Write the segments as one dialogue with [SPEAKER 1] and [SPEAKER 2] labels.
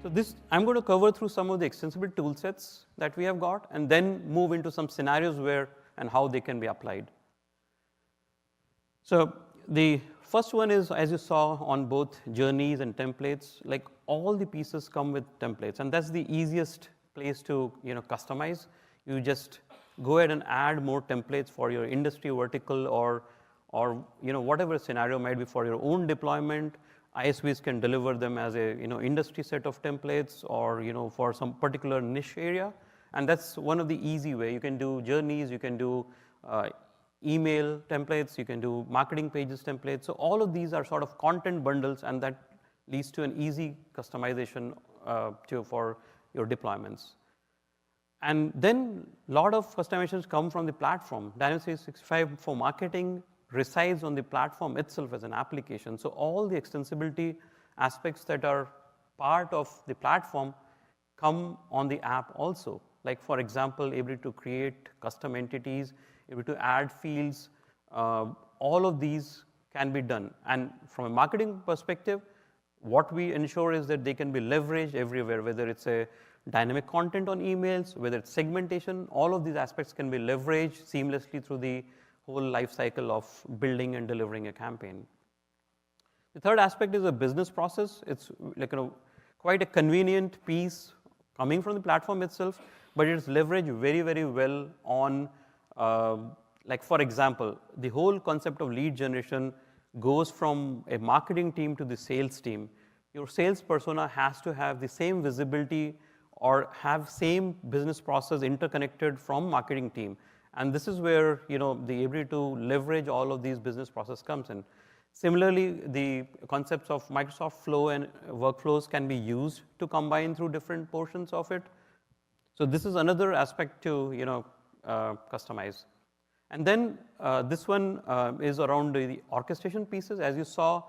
[SPEAKER 1] So this, I'm going to cover through some of the extensibility tool sets that we have got, and then move into some scenarios where and how they can be applied. So the first one is, as you saw on both journeys and templates, like all the pieces come with templates, and that's the easiest place to customize. You just go ahead and add more templates for your industry vertical or whatever scenario might be for your own deployment. ISVs can deliver them as a industry set of templates or for some particular niche area, and that's one of the easy way. You can do journeys, you can do email templates, you can do marketing pages templates. So all of these are sort of content bundles, and that leads to an easy customization for your deployments. And then a lot of customizations come from the platform. Dynamics 365 for marketing resides on the platform itself as an application. So all the extensibility aspects that are part of the platform come on the app also. Like for example, able to create custom entities, able to add fields, all of these can be done. And from a marketing perspective, what we ensure is that they can be leveraged everywhere, whether it's a dynamic content on emails, whether it's segmentation, all of these aspects can be leveraged seamlessly through the whole life cycle of building and delivering a campaign. The third aspect is a business process. It's like quite a convenient piece coming from the platform itself, but it's leveraged very, very well on, like for example, the whole concept of lead generation goes from a marketing team to the sales team. Your sales persona has to have the same visibility or have same business process interconnected from marketing team. And this is where the ability to leverage all of these business process comes in. Similarly, the concepts of Microsoft Flow and workflows can be used to combine through different portions of it. So this is another aspect to customize. And then this one is around the orchestration pieces. As you saw,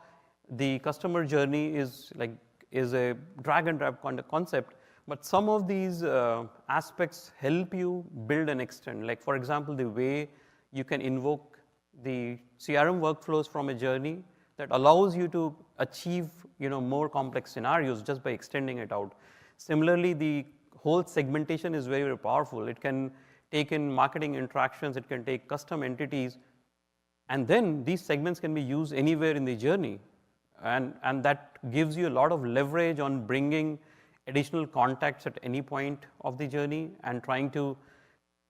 [SPEAKER 1] the customer journey is a drag and drop kind of concept. But some of these aspects help you build and extend. Like for example, the way you can invoke the CRM workflows from a journey that allows you to achieve more complex scenarios just by extending it out. Similarly, the whole segmentation is very, very powerful. It can take in marketing interactions, it can take custom entities, and then these segments can be used anywhere in the journey. And that gives you a lot of leverage on bringing additional contacts at any point of the journey and trying to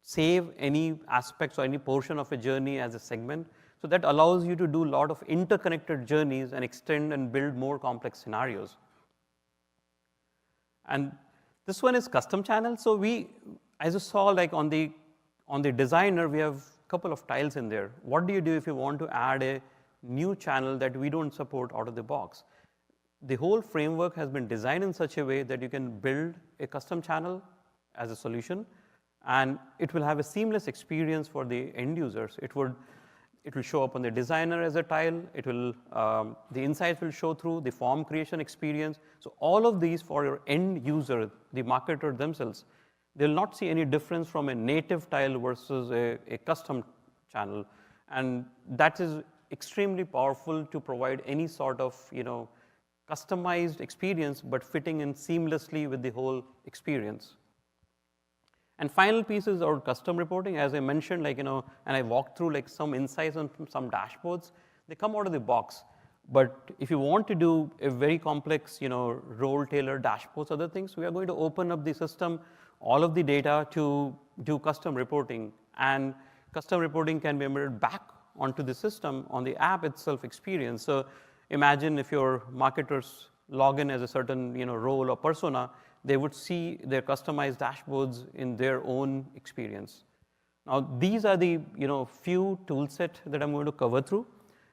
[SPEAKER 1] save any aspects or any portion of a journey as a segment. So that allows you to do a lot of interconnected journeys and extend and build more complex scenarios. And this one is custom channel. So we, as you saw, like on the designer, we have a couple of tiles in there. What do you do if you want to add a new channel that we don't support out of the box? The whole framework has been designed in such a way that you can build a custom channel as a solution, and it will have a seamless experience for the end users. It will show up on the designer as a tile. It will, the insights will show through the form creation experience. So all of these for your end user, the marketer themselves, they'll not see any difference from a native tile versus a custom channel. And that is extremely powerful to provide any sort of, customized experience, but fitting in seamlessly with the whole experience. And final piece is our custom reporting. As I mentioned, and I walked through some insights on some dashboards. They come out of the box. But if you want to do a very complex, role-tailored dashboards, other things, we are going to open up the system, all of the data to do custom reporting. And custom reporting can be embedded back onto the system on the app itself experience. So imagine if your marketers log in as a certain role or persona, they would see their customized dashboards in their own experience. Now, these are the few tool set that I'm going to cover through.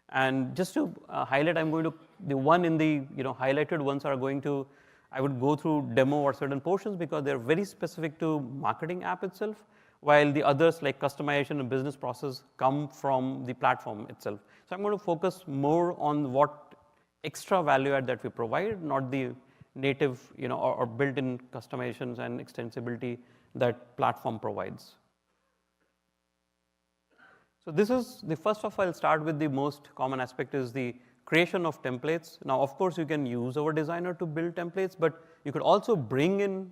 [SPEAKER 1] And just to highlight, the one in the highlighted ones are going to, I would go through demo or certain portions because they're very specific to marketing app itself, while the others like customization and business process come from the platform itself. So I'm going to focus more on what extra value add that we provide, not the native or built-in customizations and extensibility that platform provides. So this is the first of all, I'll start with the most common aspect is the creation of templates. Now, of course, you can use our designer to build templates, but you could also bring in,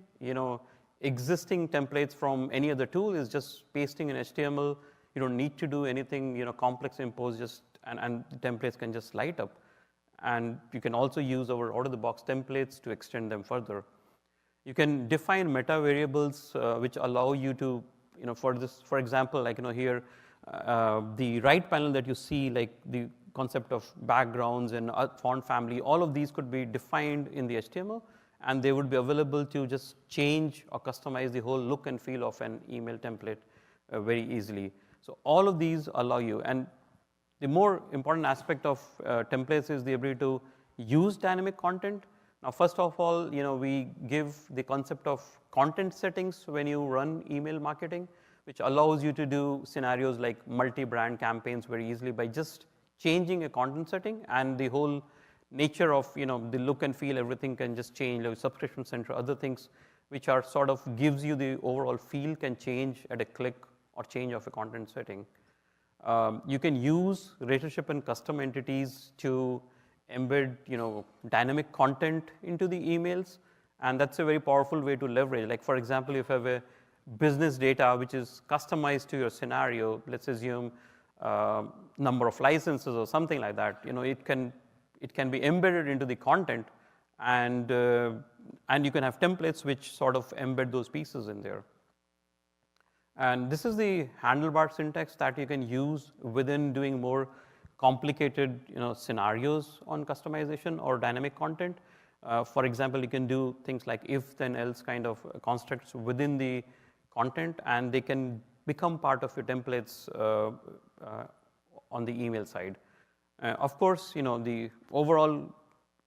[SPEAKER 1] existing templates from any other tool. Is just pasting in HTML. You don't need to do anything, complex impose, and the templates can just light up. And you can also use our out-of-the-box templates to extend them further. You can define meta variables which allow you to, for example, like here, the right panel that you see, like the concept of backgrounds and font family, all of these could be defined in the HTML, and they would be available to just change or customize the whole look and feel of an email template very easily. So all of these allow you. And the more important aspect of templates is the ability to use dynamic content. Now, first of all, we give the concept of content settings when you run email marketing, which allows you to do scenarios like multi-brand campaigns very easily by just changing a content setting, and the whole nature of the look and feel, everything can just change. Like subscription center, other things which are sort of gives you the overall feel can change at a click or change of a content setting. You can use relationship and custom entities to embed dynamic content into the emails, and that's a very powerful way to leverage. Like for example, if you have a business data which is customized to your scenario, let's assume number of licenses or something like that, it can be embedded into the content, and you can have templates which sort of embed those pieces in there. And this is the handlebar syntax that you can use within doing more complicated scenarios on customization or dynamic content. For example, you can do things like if then else kind of constructs within the content, and they can become part of your templates on the email side. Of course, the overall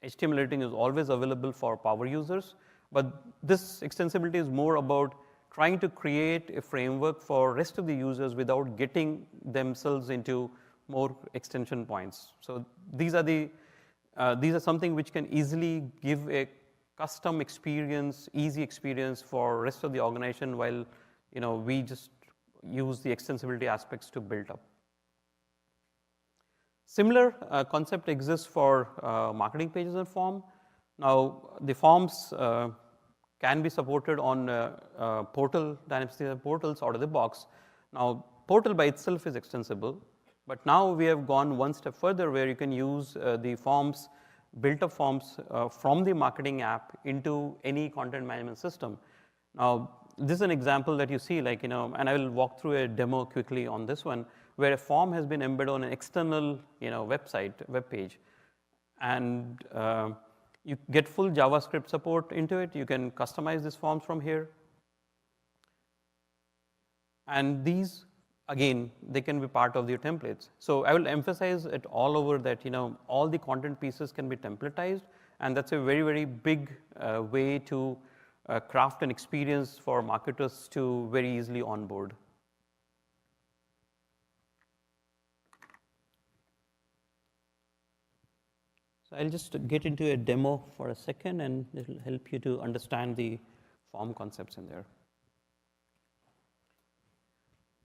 [SPEAKER 1] HTML editing is always available for power users, but this extensibility is more about trying to create a framework for rest of the users without getting themselves into more extension points. So these are something which can easily give a custom experience, easy experience for rest of the organization, while we just use the extensibility aspects to build up. Similar concept exists for marketing pages and form. Now the forms can be supported on portal, dynamic portals out of the box. Now, portal by itself is extensible, but now we have gone one step further where you can use the forms, built-up forms from the marketing app into any content management system. Now, this is an example that you see, like, and I will walk through a demo quickly on this one, where a form has been embedded on an external, website, web page, and you get full JavaScript support into it. You can customize these forms from here. And these, again, they can be part of your templates. So I will emphasize it all over that, all the content pieces can be templatized, and that's a very, very big way to craft an experience for marketers to very easily onboard. So I'll just get into a demo for a second, and it will help you to understand the form concepts in there.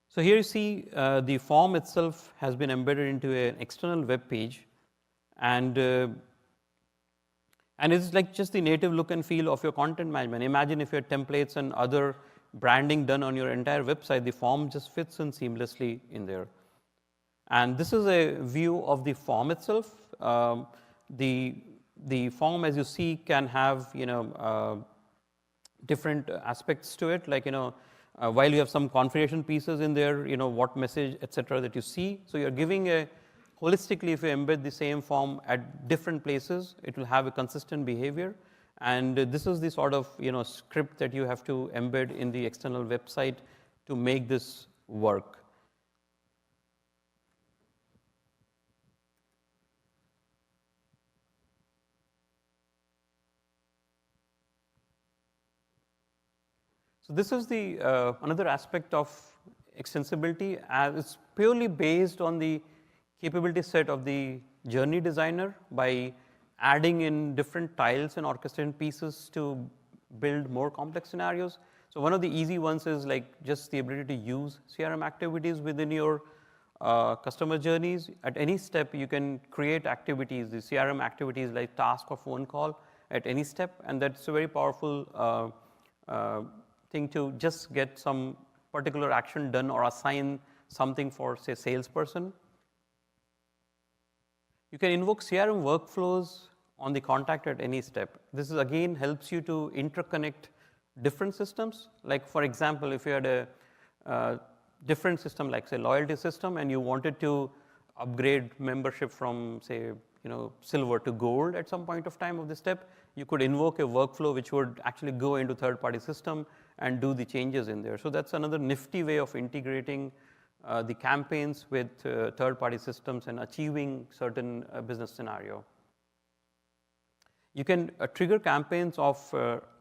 [SPEAKER 1] So here you see the form itself has been embedded into an external web page, and it's like just the native look and feel of your content management. Imagine if your templates and other branding done on your entire website, the form just fits in seamlessly in there. And this is a view of the form itself. The form, as you see, can have different aspects to it, like while you have some configuration pieces in there, what message, etc., that you see. So you're giving a holistically, if you embed the same form at different places, it will have a consistent behavior. And this is the sort of script that you have to embed in the external website to make this work. So this is the another aspect of extensibility, as it's purely based on the capability set of the journey designer by adding in different tiles and orchestration pieces to build more complex scenarios. So one of the easy ones is like just the ability to use CRM activities within your customer journeys. At any step, you can create activities, the CRM activities like task or phone call at any step, and that's a very powerful thing to just get some particular action done or assign something for, say, salesperson. You can invoke CRM workflows on the contact at any step. This is again helps you to interconnect different systems. Like for example, if you had a different system like say loyalty system and you wanted to upgrade membership from say silver to gold at some point of time of the step, you could invoke a workflow which would actually go into third-party system and do the changes in there. So that's another nifty way of integrating the campaigns with third-party systems and achieving certain business scenario. You can trigger campaigns of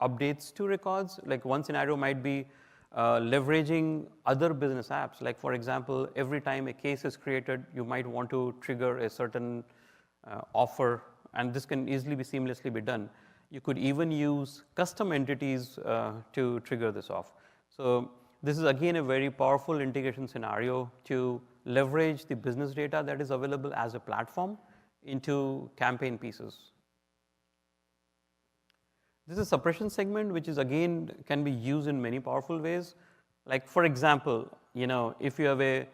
[SPEAKER 1] updates to records. Like one scenario might be leveraging other business apps. Like for example, every time a case is created, you might want to trigger a certain offer, and this can easily be seamlessly be done. You could even use custom entities to trigger this off. So this is again a very powerful integration scenario to leverage the business data that is available as a platform into campaign pieces. This is a suppression segment, which is again can be used in many powerful ways. Like for example, if you have a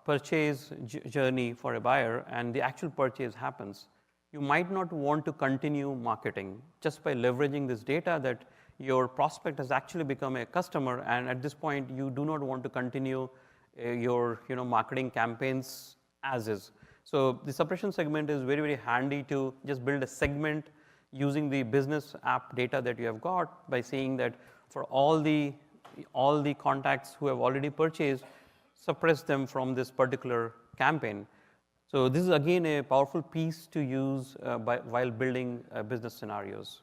[SPEAKER 1] purchase journey for a buyer and the actual purchase happens, you might not want to continue marketing just by leveraging this data that your prospect has actually become a customer, and at this point you do not want to continue your marketing campaigns as is. So the suppression segment is very, very handy to just build a segment using the business app data that you have got by saying that for all the contacts who have already purchased, suppress them from this particular campaign. So this is again a powerful piece to use while building business scenarios.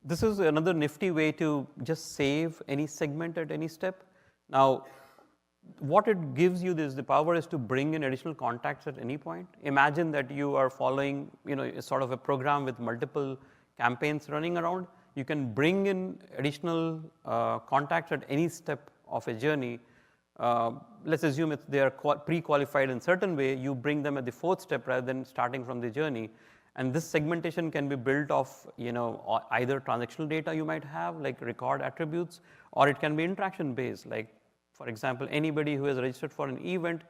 [SPEAKER 1] This is another nifty way to just save any segment at any step. Now, what it gives you is the power is to bring in additional contacts at any point. Imagine that you are following a sort of a program with multiple campaigns running around. You can bring in additional contacts at any step of a journey. Let's assume they are pre-qualified in a certain way. You bring them at the fourth step rather than starting from the journey. And this segmentation can be built off either transactional data you might have, like record attributes, or it can be interaction based. Like for example, anybody who has registered for an event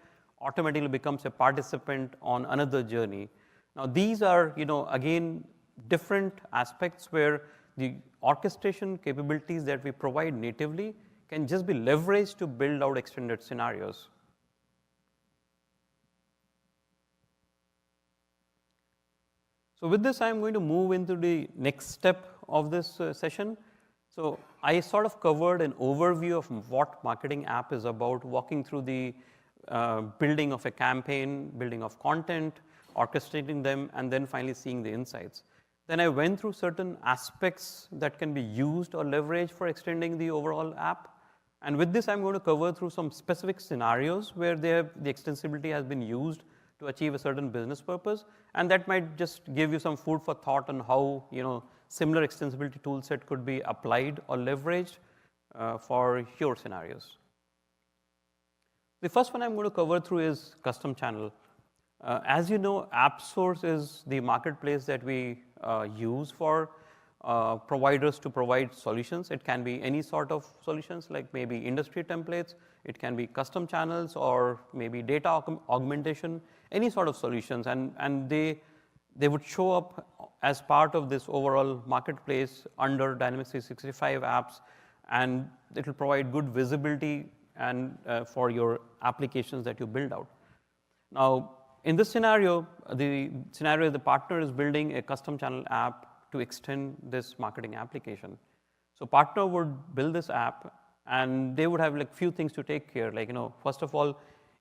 [SPEAKER 1] automatically becomes a participant on another journey. Now these are again different aspects where the orchestration capabilities that we provide natively can just be leveraged to build out extended scenarios. So with this, I'm going to move into the next step of this session. So I sort of covered an overview of what marketing app is about, walking through the building of a campaign, building of content, orchestrating them, and then finally seeing the insights. Then I went through certain aspects that can be used or leveraged for extending the overall app. And with this, I'm going to cover through some specific scenarios where the extensibility has been used to achieve a certain business purpose, and that might just give you some food for thought on how similar extensibility tool set could be applied or leveraged for your scenarios. The first one I'm going to cover through is custom channel. As you know, AppSource is the marketplace that we use for providers to provide solutions. It can be any sort of solutions, like maybe industry templates. It can be custom channels or maybe data augmentation, any sort of solutions. And they would show up as part of this overall marketplace under Dynamics 365 apps, and it will provide good visibility and for your applications that you build out. Now, in this scenario, the partner is building a custom channel app to extend this marketing application. So partner would build this app, and they would have like few things to take care. Like first of all,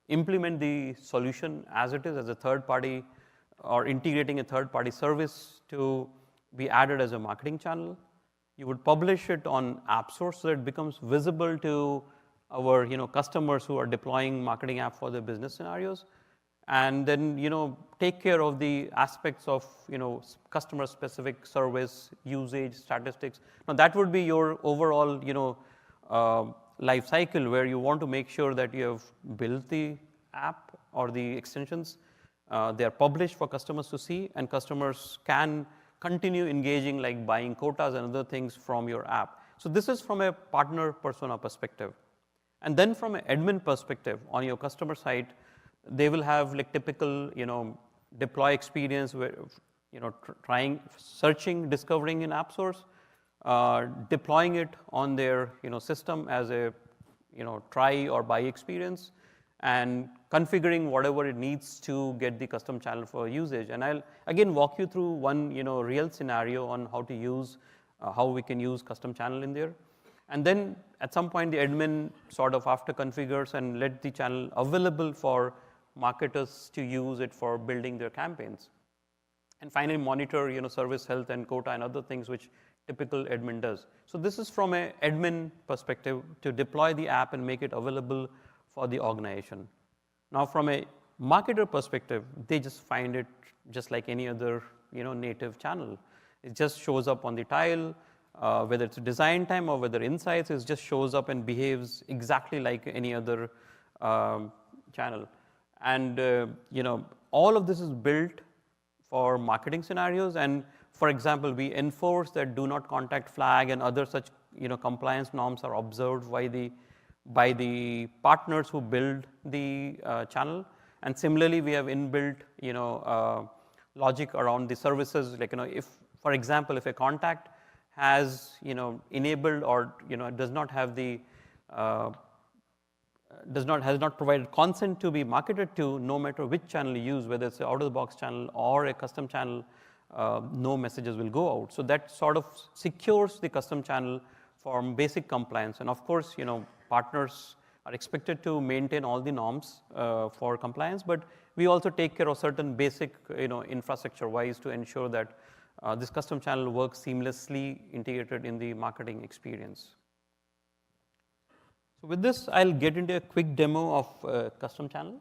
[SPEAKER 1] implement the solution as it is as a third party, or integrating a third party service to be added as a marketing channel. You would publish it on AppSource so that it becomes visible to our customers who are deploying marketing app for their business scenarios. And then take care of the aspects of customer specific service usage statistics. Now that would be your overall life cycle where you want to make sure that you have built the app or the extensions, they are published for customers to see, and customers can continue engaging, like buying quotas and other things from your app. So this is from a partner persona perspective. And then from an admin perspective, on your customer side, they will have like typical, deploy experience where, trying, searching, discovering in app source, deploying it on their, system as a, try or buy experience, and configuring whatever it needs to get the custom channel for usage. And I'll again walk you through one, real scenario on how to use, how we can use custom channel in there. And then at some point, the admin sort of after configures and let the channel available for marketers to use it for building their campaigns. And finally, monitor, service health and quota and other things which typical admin does. So this is from an admin perspective to deploy the app and make it available for the organization. Now, from a marketer perspective, they just find it just like any other, native channel. It just shows up on the tile, whether it's design time or whether insights, it just shows up and behaves exactly like any other channel. And all of this is built for marketing scenarios. And for example, we enforce that do not contact flag and other such compliance norms are observed by the partners who build the channel. And similarly, we have inbuilt logic around the services. Like if, for example, if a contact has enabled or does not have the has not provided consent to be marketed to, no matter which channel you use, whether it's an out-of-the-box channel or a custom channel, no messages will go out. So that sort of secures the custom channel from basic compliance. And of course, partners are expected to maintain all the norms for compliance, but we also take care of certain basic, infrastructure-wise to ensure that this custom channel works seamlessly integrated in the marketing experience. So with this, I'll get into a quick demo of custom channel.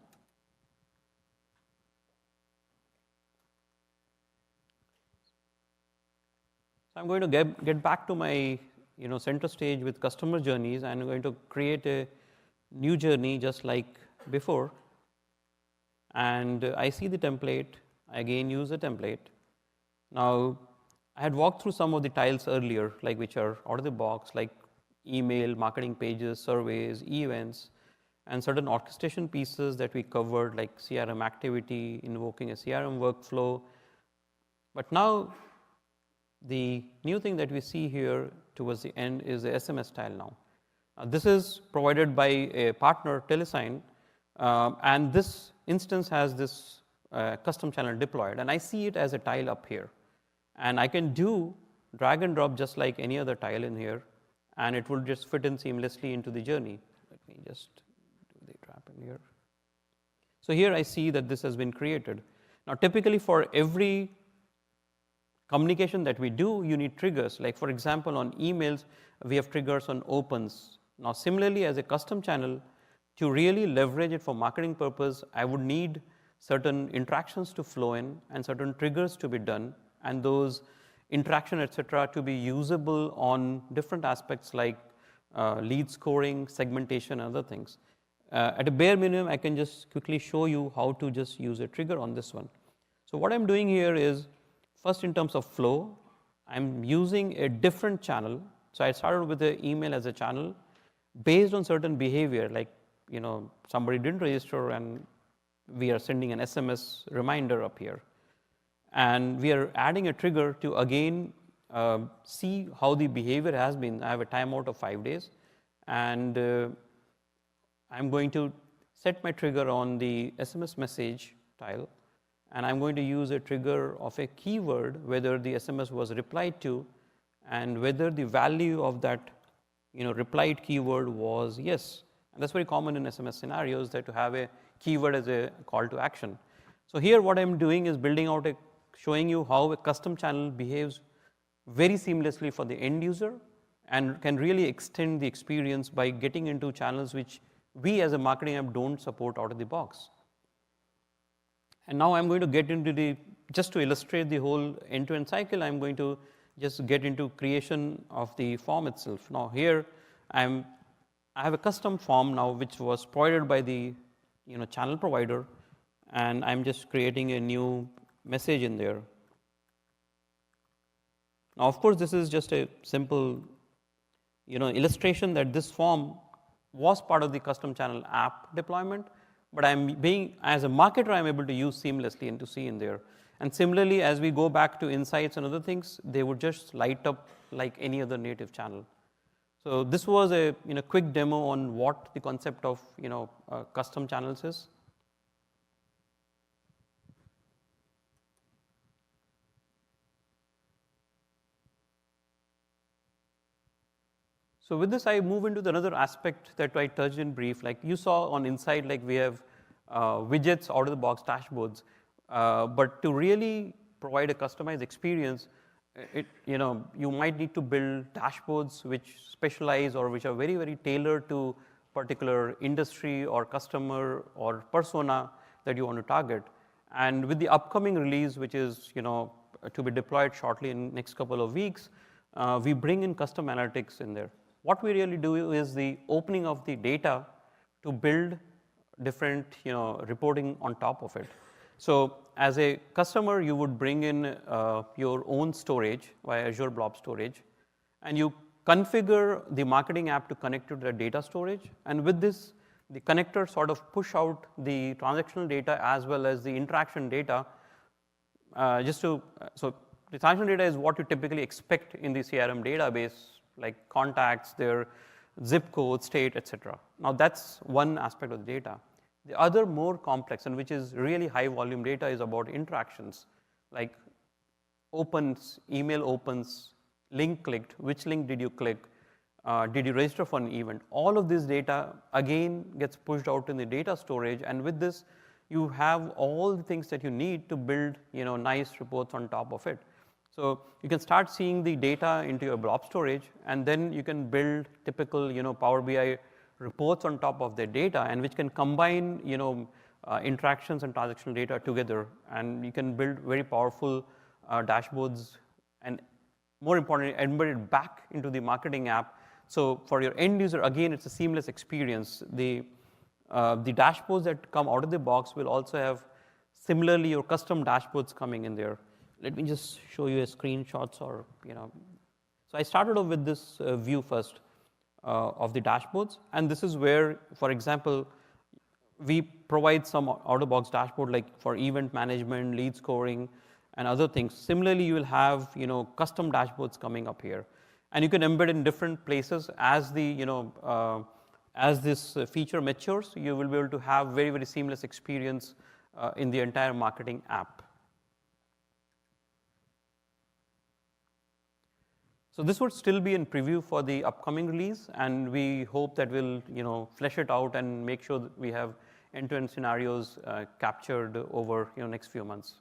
[SPEAKER 1] So I'm going to get back to my center stage with customer journeys. I'm going to create a new journey just like before. And I see the template. I again use the template. Now, I had walked through some of the tiles earlier, like which are out of the box, like email, marketing pages, surveys, events, and certain orchestration pieces that we covered, like CRM activity, invoking a CRM workflow. But now, the new thing that we see here towards the end is the SMS tile now. This is provided by a partner, Telesign, and this instance has this custom channel deployed, and I see it as a tile up here. And I can do drag and drop just like any other tile in here, and it will just fit in seamlessly into the journey. Let me just do the trap in here. So here I see that this has been created. Now, typically for every communication that we do, you need triggers. Like for example, on emails, we have triggers on opens. Now, similarly, as a custom channel, to really leverage it for marketing purpose, I would need certain interactions to flow in and certain triggers to be done, and those interaction, et cetera, to be usable on different aspects like lead scoring, segmentation, and other things. At a bare minimum, I can just quickly show you how to just use a trigger on this one. So what I'm doing here is, first in terms of flow, I'm using a different channel. So I started with the email as a channel based on certain behavior, like somebody didn't register and we are sending an SMS reminder up here. And we are adding a trigger to again see how the behavior has been. I have a timeout of 5 days, and I'm going to set my trigger on the SMS message tile, and I'm going to use a trigger of a keyword, whether the SMS was replied to, and whether the value of that replied keyword was yes. And that's very common in SMS scenarios, that to have a keyword as a call to action. So here what I'm doing is building out showing you how a custom channel behaves very seamlessly for the end user and can really extend the experience by getting into channels which we as a marketing app don't support out of the box. And now I'm going to get into just to illustrate the whole end-to-end cycle, I'm going to just get into creation of the form itself. Now here I'm I have a custom form now which was provided by the channel provider, and I'm just creating a new message in there. Now, of course, this is just a simple illustration that this form was part of the custom channel app deployment, but as a marketer, I'm able to use seamlessly and to see in there. And similarly, as we go back to insights and other things, they would just light up like any other native channel. So this was a quick demo on what the concept of custom channels is. So with this, I move into another aspect that I touched in brief. Like you saw on Insight, like we have widgets out of the box dashboards, but to really provide a customized experience, you might need to build dashboards which specialize or which are very, very tailored to particular industry or customer or persona that you want to target. And with the upcoming release, which is to be deployed shortly in next couple of weeks, we bring in custom analytics in there. What we really do is the opening of the data to build different reporting on top of it. So as a customer, you would bring in your own storage via Azure Blob Storage, and you configure the marketing app to connect to the data storage. And with this, the connector sort of push out the transactional data as well as the interaction data. So the transactional data is what you typically expect in the CRM database, like contacts, their zip code, state, etc. Now that's one aspect of the data. The other more complex and which is really high volume data is about interactions, like opens, email opens, link clicked, which link did you click, did you register for an event? All of this data again gets pushed out in the data storage, and with this you have all the things that you need to build nice reports on top of it. So you can start seeing the data into your blob storage, and then you can build typical Power BI reports on top of the data, and which can combine interactions and transactional data together, and you can build very powerful dashboards, and more importantly, embed it back into the marketing app. So for your end user, again, it's a seamless experience. The dashboards that come out of the box will also have similarly your custom dashboards coming in there. Let me just show you a screenshots or So I started off with this view first of the dashboards, and this is where, for example, we provide some out-of-box dashboard like for event management, lead scoring, and other things. Similarly, you will have custom dashboards coming up here, and you can embed in different places as the as this feature matures. You will be able to have very, very seamless experience in the entire marketing app. So this would still be in preview for the upcoming release, and we hope that we'll flesh it out and make sure that we have end-to-end scenarios captured over next few months.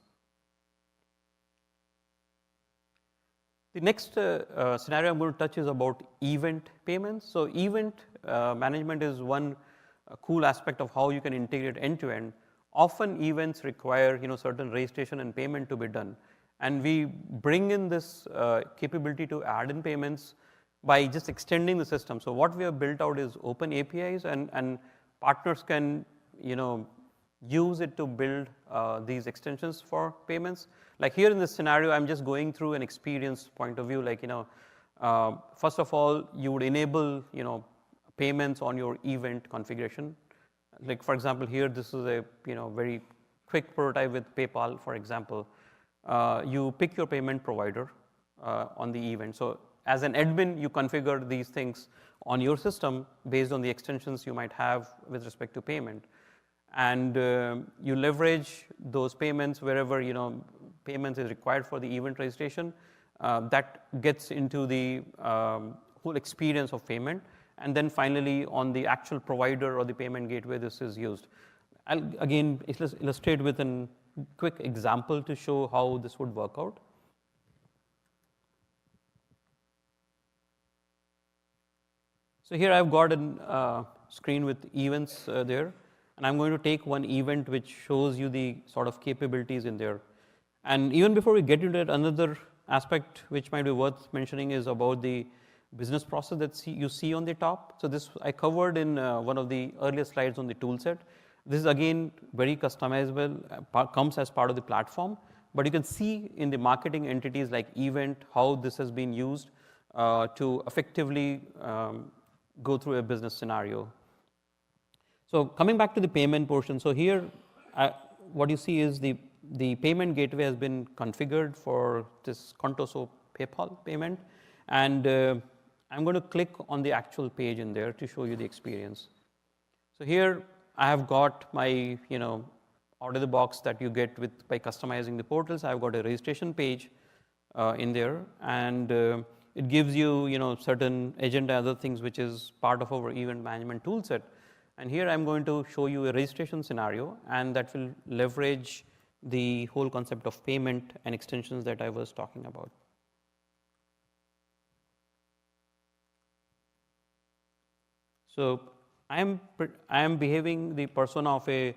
[SPEAKER 1] The next scenario I'm going to touch is about event payments. So event management is one cool aspect of how you can integrate end-to-end. Often events require certain registration and payment to be done. And we bring in this capability to add in payments by just extending the system. So what we have built out is open APIs, and partners can use it to build these extensions for payments. Like here in this scenario, I'm just going through an experience point of view. Like first of all, you would enable payments on your event configuration. Like for example, here this is a very quick prototype with PayPal, for example. You pick your payment provider on the event. So as an admin, you configure these things on your system based on the extensions you might have with respect to payment. And you leverage those payments wherever payments is required for the event registration. That gets into the whole experience of payment. And then finally, on the actual provider or the payment gateway, this is used. I'll again illustrate with a quick example to show how this would work out. So here I've got a screen with events there, and I'm going to take one event which shows you the sort of capabilities in there. And even before we get into it, another aspect which might be worth mentioning is about the business process that you see on the top. So this I covered in one of the earlier slides on the tool set. This is again very customizable, comes as part of the platform, but you can see in the marketing entities like event how this has been used to effectively go through a business scenario. So coming back to the payment portion, so here what you see is the payment gateway has been configured for this Contoso PayPal payment, and I'm going to click on the actual page in there to show you the experience. So here I have got my, out of the box that you get with by customizing the portals. I've got a registration page in there, and it gives you, certain agenda, other things which is part of our event management tool set. And here I'm going to show you a registration scenario, and that will leverage the whole concept of payment and extensions that I was talking about. So I am behaving the persona of a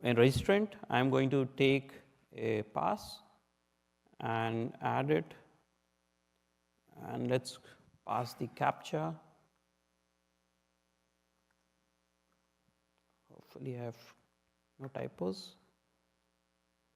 [SPEAKER 1] registrant. I'm going to take a pass and add it, and let's pass the CAPTCHA. Hopefully I have no typos.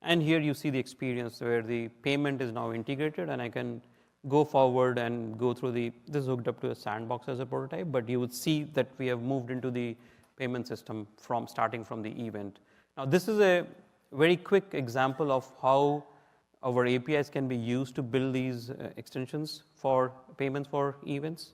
[SPEAKER 1] And here you see the experience where the payment is now integrated, and I can go forward and go through this is hooked up to a sandbox as a prototype, but you would see that we have moved into the payment system starting from the event. Now this is a very quick example of how our APIs can be used to build these extensions for payments for events.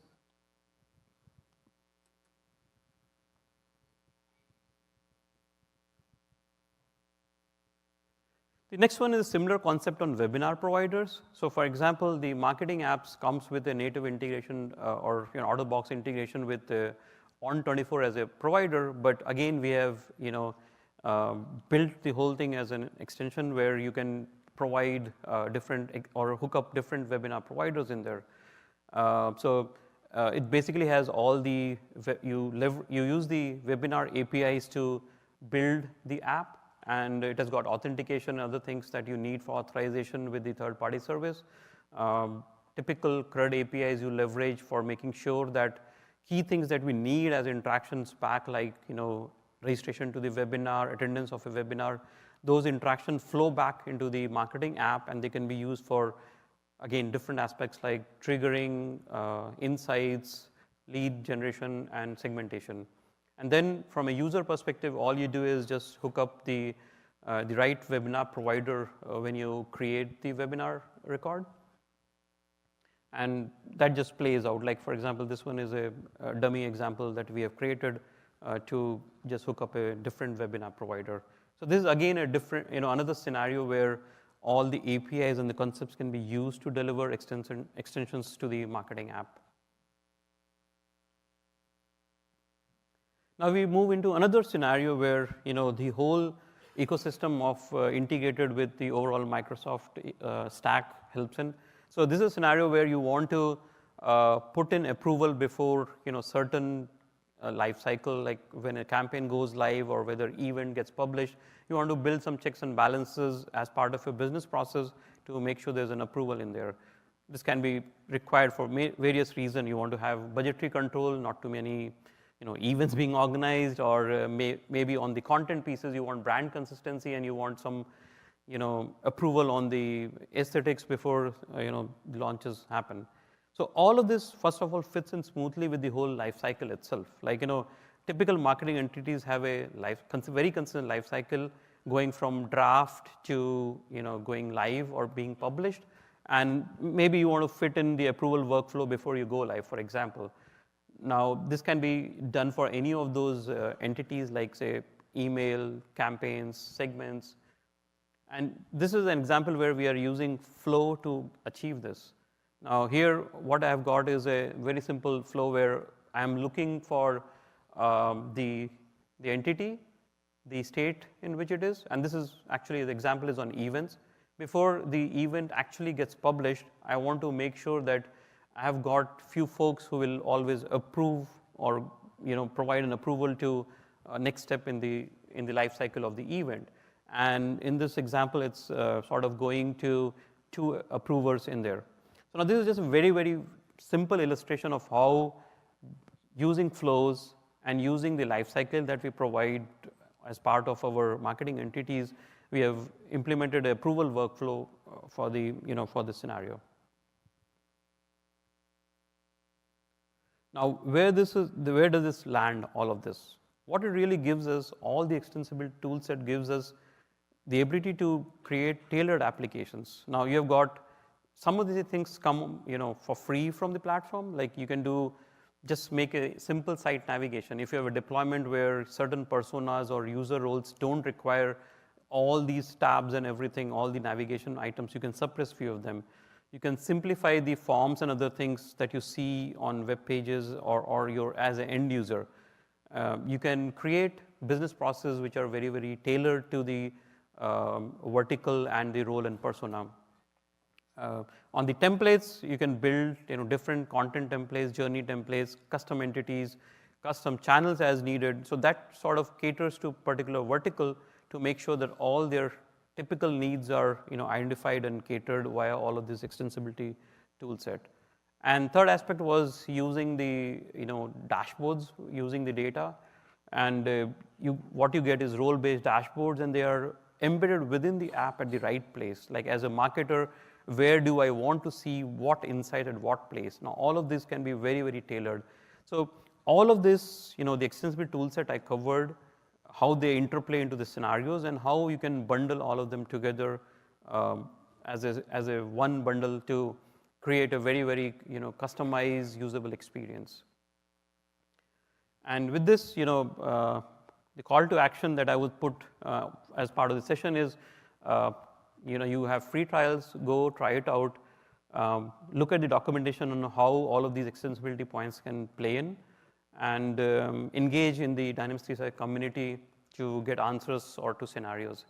[SPEAKER 1] The next one is a similar concept on webinar providers. So for example, the marketing apps comes with a native integration or out-of-box integration with On24 as a provider, but again, we have built the whole thing as an extension where you can provide different or hook up different webinar providers in there. It basically has all the, you use the webinar APIs to build the app, and it has got authentication and other things that you need for authorization with the third-party service. Typical CRUD APIs you leverage for making sure that key things that we need as interactions back, like registration to the webinar, attendance of a webinar, those interactions flow back into the marketing app, and they can be used for, again, different aspects like triggering, insights, lead generation, and segmentation. And then from a user perspective, all you do is just hook up the right webinar provider when you create the webinar record. And that just plays out. Like, for example, this one is a dummy example that we have created to just hook up a different webinar provider. So this is, again, a different, another scenario where all the APIs and the concepts can be used to deliver extensions to the marketing app. Now we move into another scenario where the whole ecosystem of integrated with the overall Microsoft stack helps in. So this is a scenario where you want to put in approval before certain life cycle, like when a campaign goes live or whether event gets published. You want to build some checks and balances as part of your business process to make sure there's an approval in there. This can be required for various reasons. You want to have budgetary control, not too many events being organized, or maybe on the content pieces, you want brand consistency and you want some, approval on the aesthetics before, the launches happen. So all of this, first of all, fits in smoothly with the whole life cycle itself. Like, typical marketing entities have a very consistent life cycle going from draft to, going live or being published. And maybe you want to fit in the approval workflow before you go live, for example. Now, this can be done for any of those entities, like, say, email, campaigns, segments. And this is an example where we are using Flow to achieve this. Now, here, what I've got is a very simple flow where I'm looking for the entity, the state in which it is. And this is actually, the example is on events. Before the event actually gets published, I want to make sure that I have got few folks who will always approve or provide an approval to next step in the life cycle of the event. And in this example, it's sort of going to two approvers in there. So now this is just a very, very simple illustration of how using flows and using the life cycle that we provide as part of our marketing entities, we have implemented an approval workflow for the, for this scenario. Now, where does this land, all of this? What it really gives us, all the extensible tool set gives us the ability to create tailored applications. Now, you have got some of these things come, for free from the platform. Like you can do, just make a simple site navigation. If you have a deployment where certain personas or user roles don't require all these tabs and everything, all the navigation items, you can suppress few of them. You can simplify the forms and other things that you see on web pages or your as an end user. You can create business processes which are very, very tailored to the vertical and the role and persona. On the templates, you can build different content templates, journey templates, custom entities, custom channels as needed. So that sort of caters to particular vertical to make sure that all their typical needs are identified and catered via all of this extensibility tool set. And third aspect was using the dashboards, using the data. And what you get is role-based dashboards, and they are embedded within the app at the right place. Like as a marketer, where do I want to see what insight at what place? Now, all of this can be very, very tailored. So all of this, the extensible tool set I covered, how they interplay into the scenarios, and how you can bundle all of them together as a one bundle to create a very, very customized, usable experience. And with this, the call to action that I would put as part of the session is, you have free trials, go try it out, look at the documentation on how all of these extensibility points can play in, and engage in the Dynamics 365 community to get answers or to scenarios.